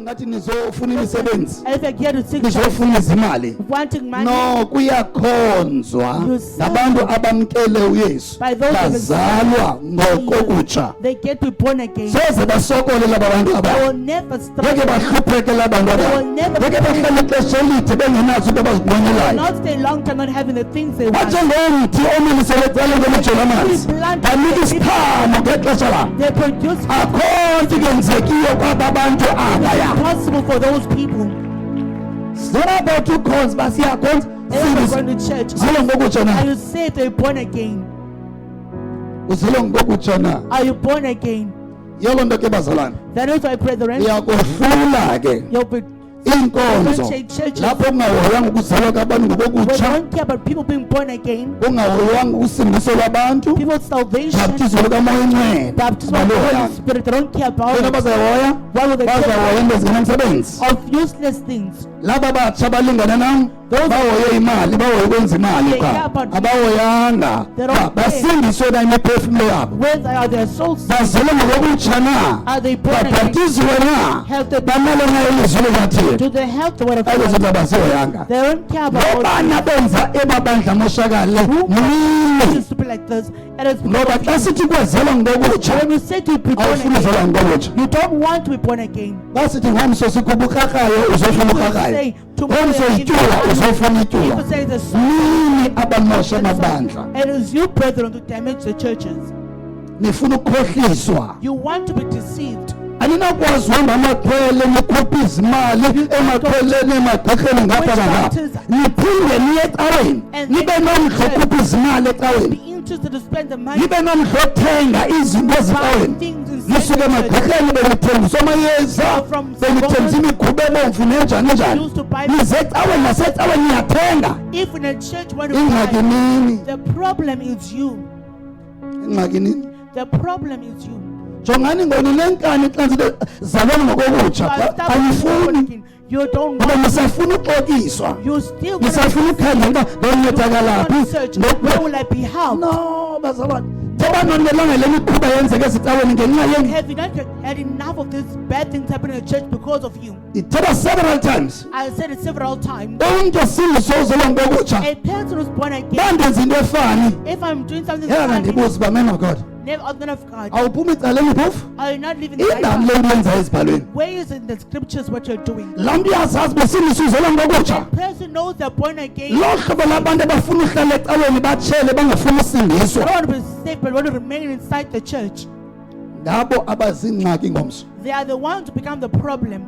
ngathi nizofuna imisebenzi And if you're here to seek nizofuna izimali wanting money, no kuyakhonzwa nabantu abamkele uYesu by those who bazalwa ngokokutsha they get to be born again. soze basokole laba bantu They aba will never ngeke struggle. bahlupheke laba bantu They aba will never ngeke bahlale ixesha elide bengenazo into They will abazibonelayo not stay long time not having the things they want. banjengomthi omilisele ecaleni kwemijolo amanzi banika isiphamo ngexesha labo They produce akho nto kenzekiyo kwaba bantu abaya possible for those people. it's not about to cons but siyakhonza Everyone going to church. zilo ngokutsha na Are you saved? Are you born again? uzilo ngokutsha na Are you born again? yelo nto ke bazalwane That is why, brethren, iyakohlula ke you'll be inkonzo lapho kungahoyanga ukuzalwa kwabantu we ngokokutsha don't care about people being born again, kungahoyanga usindiso lwabantu people's salvation, baptizo lukamoya incwebe baptism of the Holy Spirit. They don't care about wena it. bazayihoya What will they bazahoya care into ezingenamsebenzi of useless things? laba batsha balingana nam bahoye imali bahoye ukwenza imali qha abahoyanga basindiswe na imiphefumlo yabo Where are their souls? bazele ngokokutsha na Are they born again? babhaptiziwe na Have they, bamele na ilizwi likathixo do they have the word of ezo God? zinto abazihoyanga They don't care about all ngobana benza ebabandla moshakale nini things to be like this. And it's ngoba xa sithi kwezelwa ngokokutsha when you say to be born awufuna again, uzalwa ngokokutsha you don't want to be born again. xa sithi ngomso sikhuba ukrakayo uzofuna ukrakayo Say tomorrow ngomso you're ityula uzofuna ityula people say the sun. nini abamosha amabandla It is you, brethren, to damage the churches. nifuna ukukhohliswa You want to be deceived. aninakwazi uhamba amakhwele nikhuphe izimali emakhweleni emagqirheni ngapha nangapha niphinde niye ecaweni nibe nomdla okhupha izimali ecaweni Be interested to spend the money nibe nomdla othenga izinto buying ezicaweni things nisuke inside the church. emagqirheni benithengisa amayeza benithengisa imighuba ebomvu nenjani njani Used to buy. nize ecaweni nasecaweni niyathenga If in a church when you ingxaki buy, nini the problem is you. ingxaki nini The problem is you. jongani ngonilenkani xa nzibe zalweni You ngokokutsha are stubborn anifuni working. You don't ngoba want. nisafuna uxokiswa You still want nisafuna ukhangela uba ndoncedakalaphi to search. Where will I be helped? no bazalwane thoba nonelanga le mikhuba yenzeka ezicaweni ngenxa yenu Have you not had enough of these bad things happening in the church because of you? ithetha several times I said it several times. umntu osindiswe uzalwa ngokutsha A person who's born again, bandenza into efani if I'm doing something yeka funny, ndibuza uba man of god never other than of God, awuphumi icaleni phofu are you not living the indani life? le nto yenza ezibhalweni Where is in the scriptures what you're doing? laa mntu uyazazi besindiswe uzalwa ngokutsha Person knows they're born again. lo hlobo labantu abafuna uhlala ecaweni batshele bangafuni They usindiswa don't want to be saved, but want to remain inside the church. ngabo abazingxaki ngomso They are the ones who become the problem.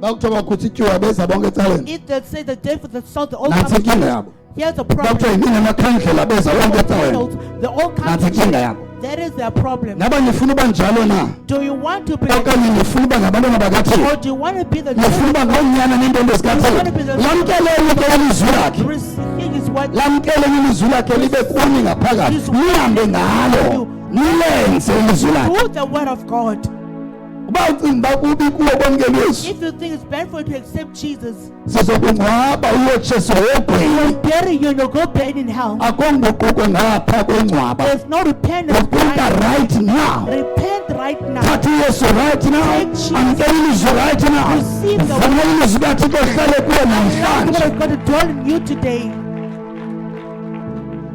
bakuthiwa bakhutha ityuwa beza bonke ecaleni If they say the day for the salt, the all nantsi come. inkinga yabo Here's the bakuthiwa problem. yimini amakhandlela beza bonke ecaweni The all come. nantsi inkinga yabo That is their problem. naba nifuna uba njalo na Do you want to be like, okanye nifuna uba ngabantwana bakathixo or do you want to be the nifuna uba ngoonyana neentombi zikathixo lamkeleni ke ilizwi lakhe receiving his word? lamkeleni ilizwi lakhe libe kuni ngaphakathi nihambe ngalo nilenze ilizwi lakhe Through the word of God. uba ucinga uba kubi kuwo kwamkela yesu If you think it's bad for you to accept Jesus, sizokungcwaba uyotsheso wogqini he'll bury you and you'll go buried in hell. akho nguquko ngapha kwengcwaba There's no repentance. uquka right now Repent right now. thatha uyesu right now amkela ilizwi right now vumela ilizwi kathixo hlale kuwe That's namhlanje what God to dwell in you today.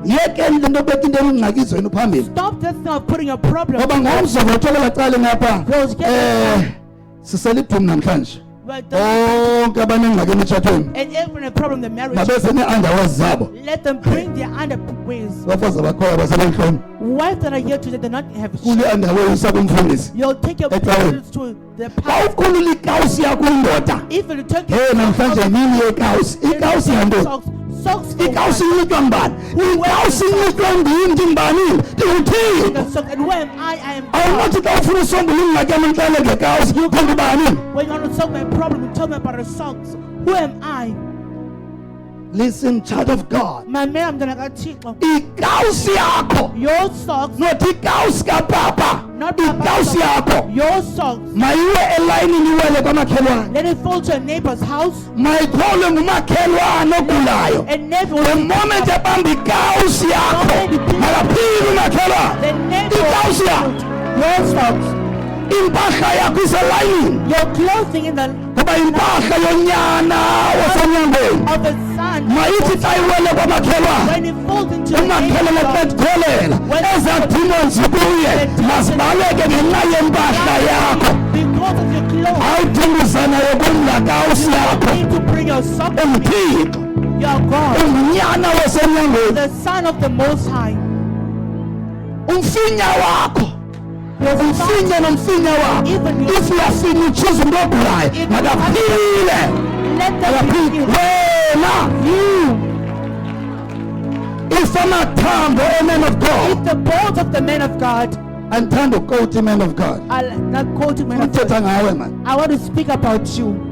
yekeni le nto obeka into emingxaki zenu phambili Stop this thing of putting a problem. ngoba ngomso ngotholela cala ngapha siselibhumi namhlanje But the, bonke abanengxaki emitshatweni and everyone a problem in the marriage. mabeze nee-underwears zabo Let them bring their underwears. abafazi abakhoyo basebentloni Wives that are here today, they not have kuli-underwear usakumfundisi You'll take your parents to the xa past. ukhulula ikawusi yakho indoda If you take namhlanje yimini yekawusi ikawusi yantoni socks for ikawusi one. inxitywa mbani ikawusi inxitywa ndim ndingubani ndinguthixo The socks. And who am I? I am God. awunathi xa ufuna usombula ingxaki yamamhlanje ngekawusi ndingubani When you want to solve my problem, you tell me about the socks. Who am I? listen child of god My man, I'm gonna go ikawusi yakho your socks, nothi ikawusi kapapa not ikawusi yakho your socks. mayiwe elayinini iwele kwamakhelwane Let it fall to a neighbor's house mayikholwe ngumakhelwane ogulayo and never the will moment ebamba ikawusi yakho makaphile umakhelwane the neighbor ikawusi yakho your socks. impahla yakho iselayini Your clothing in the kuba impahla yonyana wasenyangweni of the sun. mayithi xa iwele kwamakhelwane When it falls into the umakhelwane name of God, bekutholela ezaa demons kuye masibaleke ngenxa yempahla yakho because of your clothes, awudinguzana yokumlakawusi you yakho need to bring your socks with umthixo your God, ungunyana wasenyangweni the Son of the Most High. umfinya wakho Your son, umfinye nomfinya wakho even your if uyafinya utshuza umuntu ogulayo makaphile let them be makaphile healed. wena if amathambo amen of God If the bones of the man of God, andithanda ukoti man of God I'll not quote man of uthetha God. ngawe man I want to speak about you.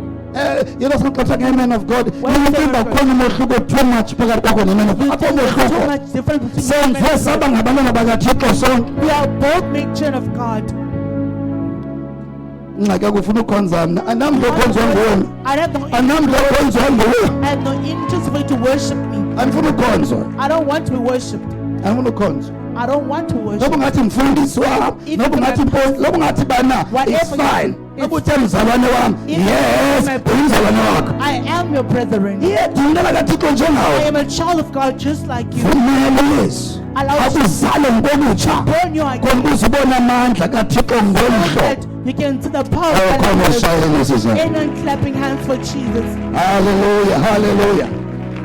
yilo saxoxa nge-man of God When you say nimba man of khona umohluko too much phakathi kwakho ne-man of God You apho think there's too umohluko much difference between you and senze man of saba God. ngabantwana bakathixo sonke We are both made children of God. ingxaki yakho ufuna ukhonza mna andamdla okhonzwa nguwena I have no andamdla okhonzwa nguwe I have no interest for you to worship me. andifuna ukhonzwa I don't want to be worshipped. andifuna ukhonzwa I don't want to worship. noba ungathi mfundisi wam If noba you ungathi can- noba ungathi bana Whatever it's you- fine it's- noba uthe mzalwane wam If you yes can- umzalwane wakho I am your brethren. iyedumlela kathixo I njengawe am a child of God just like you. vumele yesu Allow akuzale ngokutsha born you again khona uzibona amandla kathixo so ngomhlo that you can see the power of awakhona God. eshayeni siza Amen. Clapping hands for Jesus. haleluya haleluya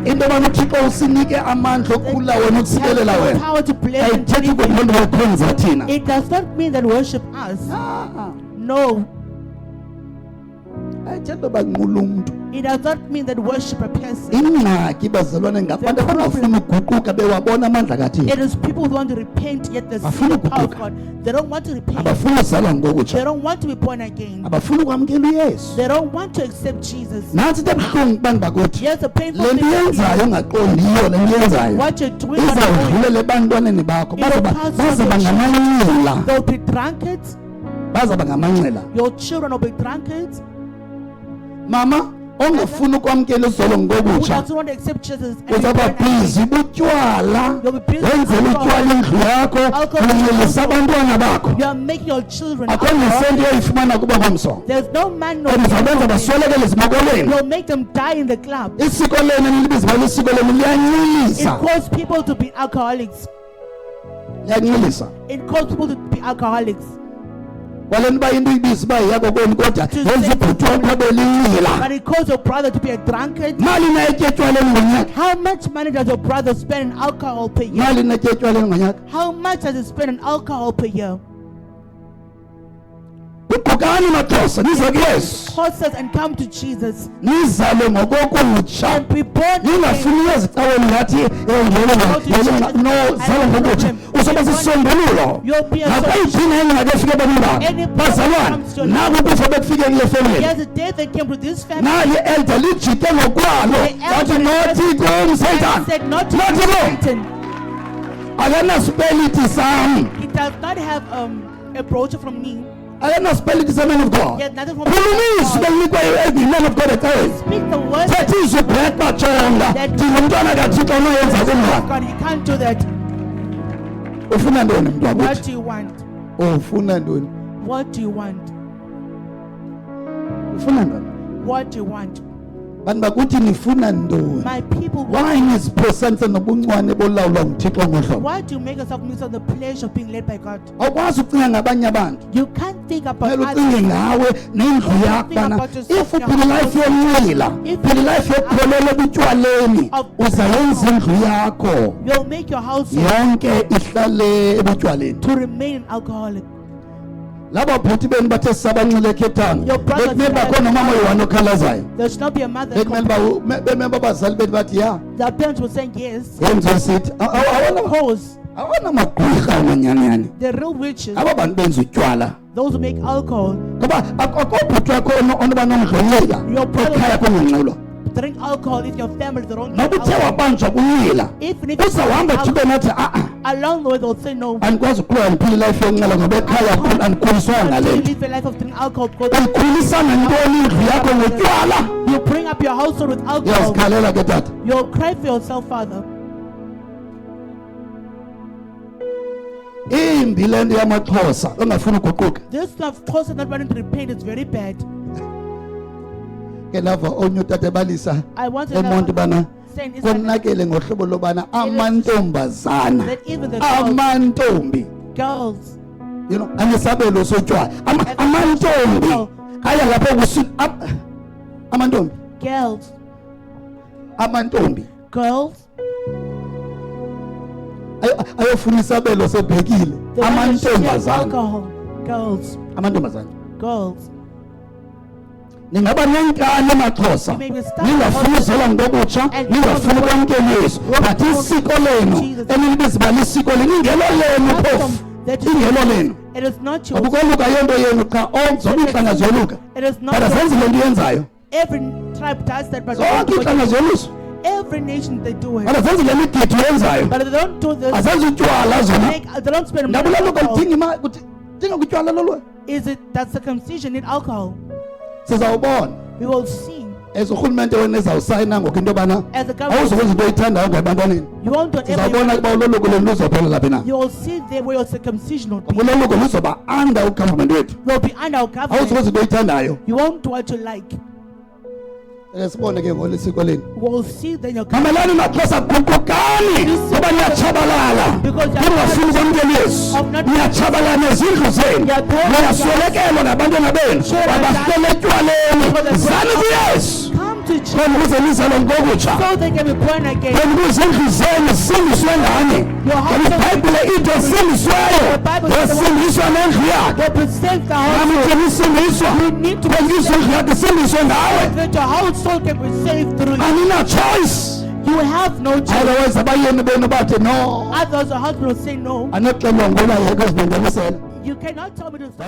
into yobana uthixo usinike amandla okhula wena ukusikelela Has the wena power to bless and ayithethi deliver. ukuthi umuntu wakhonza thina It does not mean that worship us. No. ayithethi uba nqula umntu It does not mean that worship a person. ingxaki bazalwane ngabantu abangafuni uguquka bewabona amandla kathixo It is people who want to repent yet they see Bafuna the power of ukuguquka. God. They don't want to repent. abafuni uzalwa They ngokutsha don't want to be born again. abafuni ukwamkela uyesu They don't want to accept Jesus. nantsi into ebuhlungu bantu bakuthi Yes, the painful le nto thing is yenzayo ongaqondiyo le nto yenzayo what you're doing on the way. izawudlulela ebantwaneni bakho It will pass on bazaba your ngamancila They'll be drunkards. bazaba ngamancila Your children will be drunkards. mama ongafuni ukwamkela izolo Who ngokutsha doesn't want to accept Jesus and be uzawuba born again. bhizi butywala You'll be busy with wenzela alcohol. utywala indlu yakho Alcohol. unxilisa abantwana bakho You are making your children akho alcohol. nesenti yoyifumana kuba ngomso There's no man no ndizawubenza baswelekele ezimakolweni You'll make them die in the club. isiko lenu nilibiza bani isiko lenu It liyancilisa causes people to be alcoholics. liyancilisa It causes people to be alcoholics. kwale nto uba into ibiza uba yiyako kwenu kodwa To yenza say- ubhuti wakho abe lincila But it causes your brother to be a drunkard. mali nayetya etywaleni ngonyaka How much money does your brother spend on alcohol per year? mali netya etywaleni ngonyaka How much does he spend on alcohol per year? uqukani maxhosa nize kuyesu Horses and come to Jesus nizalwe ngokokutsha and be born again. ningafuni ezicaweni ngathi no zalwa ngokutsha uzoba sisisombululo You'll be a nakwayithina ingxaki efike ebomini Any bakho problem bazalwane comes to your naku ukufa bekufike kule efemini There's a day that came to this family naye elder lijike ngokwalo The wathi elder nothi kum and satan said not to nothi kum Satan. akanasipelithi sam He does not have a brochure from me. akanasipelithi se-man of He god has nothing from khulumisa God. belinikwayo eyi-man of god ecaweni Speak the word thethi izwi bret bajonga ndingumntwana kathixo onoyenza of kungxaki God. You can't do that. ufuna ntoni mntu What wakuthi do you want? ufuna ntoni What do you want? ufuna ntoni What do you want? bantu bakuthi nifuna ntoni My people, why niziphosanise nobuncwane bolawulwa nguthixo ngohlobo why do you make yourself miss on the pleasure of being led by God? awukwazi ucinga ngabanye abantu You can't think about kumele others. ucinge ngawe nendlu yakho Think bana about yourself, if your uphila life yoncila If phila you life yokukholelwa ebutywaleni of- uzayenza indlu yakho You'll make your household yonke ihlale ebutywaleni to remain alcoholic. laba bhuti beni bathe sisabanxile ekhethanga Your brothers bekumele said- bakho nomama oyi-one okhalazayo There should not be a mother. bekumele abazali bethu bathi ya The parents were saying yes. yenziwe sithi Pause. awona magqwirha manyanyani The real witches, aba bantu benza utywala those who make alcohol, ngoba akobhuti wakho onoba nomdlonyila Your brother- ekhaya kungenxulwa drink alcohol if your family don't noba drink uthe alcohol. wabanjwa kunyila Even if uzawuhamba you thibe nathi along the way they'll say no. andikwazi ukuqhuba ndiphile life yoncela ngoba ekhaya andikhuliswanga Until ngale you nto live a life of drinking alcohol because uyikhulisa ngantoni indlu yakho ngotywala you bring up your household with alcohol. uyazikhalela ke tata You'll cry for yourself, Father. imbi le nto yamaXhosa ongafuni uguquka. This of course not wanting to repent is very bad. Ke lava onye utata balisa I want to eMonti bana saying is that konakele ngohlobo lobana amantombazana even the girls, amantombi girls you know anesabelo sotshwala amantombi aya lapho amantombi girls ayofuna isabelo sebhekile they want to share amantombazana alcohol. amantombazana Girls. ningaba nenkani emaXhosa You may be stuck ningafuni uzela ngokutsha and ningafuni you don't ukwamkela Yesu but isiko lenu Jesus. enilibizibala isiko lenu ingelo lenu phofu That you- ingelo lenu It is not yours. akukoluka yento yenu cha zonke iintlanga ziyoluka It is not but yours. azenzi le nto yenzayo Every tribe does that, but zonke iintlanga ziyoluswa every nation they do but it. azenzi le migidi yenzayo But they don't do this. azenzi utywala zona They don't spend money ndabula on luka alcohol. kudinga kutywala lolwe Is it that circumcision need alcohol? sizawubona We will see. as urhulumente wena ezawusayina ngoku into yobana As the government, awuzokwenza into oyithandayo ngabantwaneni you won't do whatever sizawubona you ukuba want. uloluko lwenu luzophelela phi na You will see there where your circumcision will be. uloluko luzoba under ugovernment wethu Will be under our government. awuzokwenza into oyithandayo You won't do what you like. sibone ke ngole siko leni We will see then your government. mamelani maXhosa guqukani ngoba niyatshabalala ningafuni ukwamkela Yesu niyatshabalala nezindlu zenu niyaswelekelwa ngabantwana benu babahlele etywaleni zani kuyesu Come to church khona ukuze nizalwe ngokutsha so they can be born again. khona ukuze indlu zenu zisindiswe ngani ibhayibhile ithi osindisweyo wasindiswa nendlu yakhe They present the nami household. ke nisindiswa You need to be kwenzisa indlu yakhe isindiswe ngawe that your household can be saved through you. anina choice You have no choice. otherwise abayeni benu bathi no Others, your husband will say no. anoxelwa ngoba yeke zibendelisela You cannot tell me to stop.